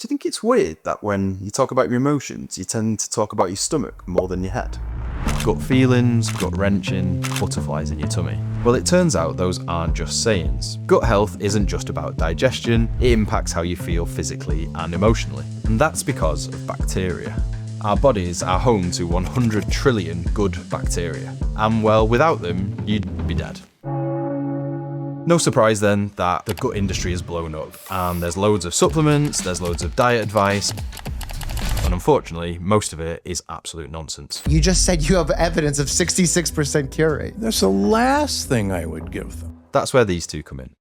Do you think it's weird that when you talk about your emotions, you tend to talk about your stomach more than your head? Gut feelings, gut wrenching, butterflies in your tummy. Well, it turns out those aren't just sayings. Gut health isn't just about digestion, it impacts how you feel physically and emotionally. And that's because of bacteria. Our bodies are home to 100 trillion good bacteria. And well, without them, you'd be dead. No surprise then that the gut industry has blown up, and there's loads of supplements, there's loads of diet advice, and unfortunately, most of it is absolute nonsense. You just said you have evidence of 66% cure rate. That's the last thing I would give them. That's where these two come in.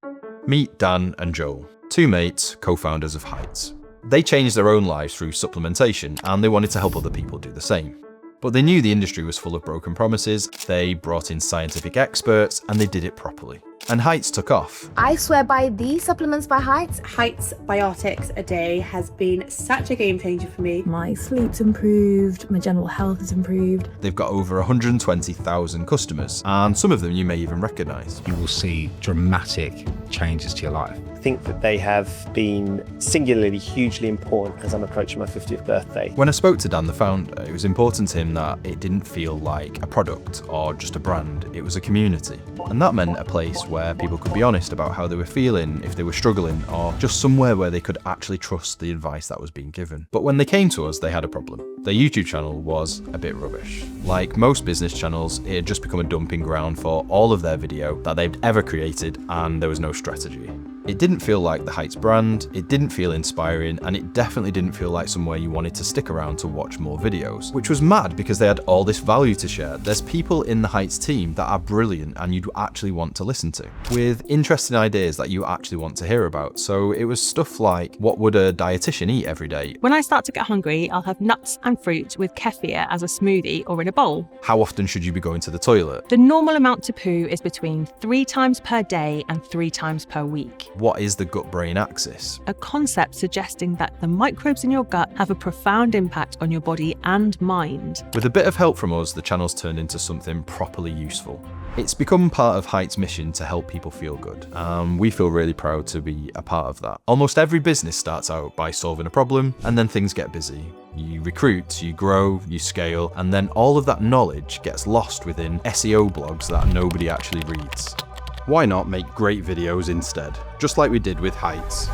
Meet Dan and Joel, two mates, co-founders of Heights. They changed their own lives through supplementation, and they wanted to help other people do the same. But they knew the industry was full of broken promises, they brought in scientific experts, and they did it properly. And Heights took off. I swear by these supplements by Heights. Heights Biotics a day has been such a game changer for me. My sleep's improved, my general health has improved. They've got over 120,000 customers, and some of them you may even recognise. You will see dramatic changes to your life. I think that they have been singularly hugely important as I'm approaching my 50th birthday. When I spoke to Dan, the founder, it was important to him that it didn't feel like a product or just a brand, it was a community. And that meant a place where people could be honest about how they were feeling, if they were struggling, or just somewhere where they could actually trust the advice that was being given. But when they came to us, they had a problem. Their YouTube channel was a bit rubbish. Like most business channels, it had just become a dumping ground for all of their video that they'd ever created, and there was no strategy. It didn't feel like the Heights brand, it didn't feel inspiring, and it definitely didn't feel like somewhere you wanted to stick around to watch more videos. Which was mad because they had all this value to share. There's people in the Heights team that are brilliant and you'd actually want to listen to, with interesting ideas that you actually want to hear about. So it was stuff like, what would a dietitian eat every day? When I start to get hungry, I'll have nuts and fruit with kefir as a smoothie or in a bowl. How often should you be going to the toilet? The normal amount to poo is between 3 times per day and 3 times per week. What is the gut-brain axis? A concept suggesting that the microbes in your gut have a profound impact on your body and mind. With a bit of help from us, the channel's turned into something properly useful. It's become part of Heights' mission to help people feel good. We feel really proud to be a part of that. Almost every business starts out by solving a problem, and then things get busy. You recruit, you grow, you scale, and then all of that knowledge gets lost within SEO blogs that nobody actually reads. Why not make great videos instead, just like we did with Heights?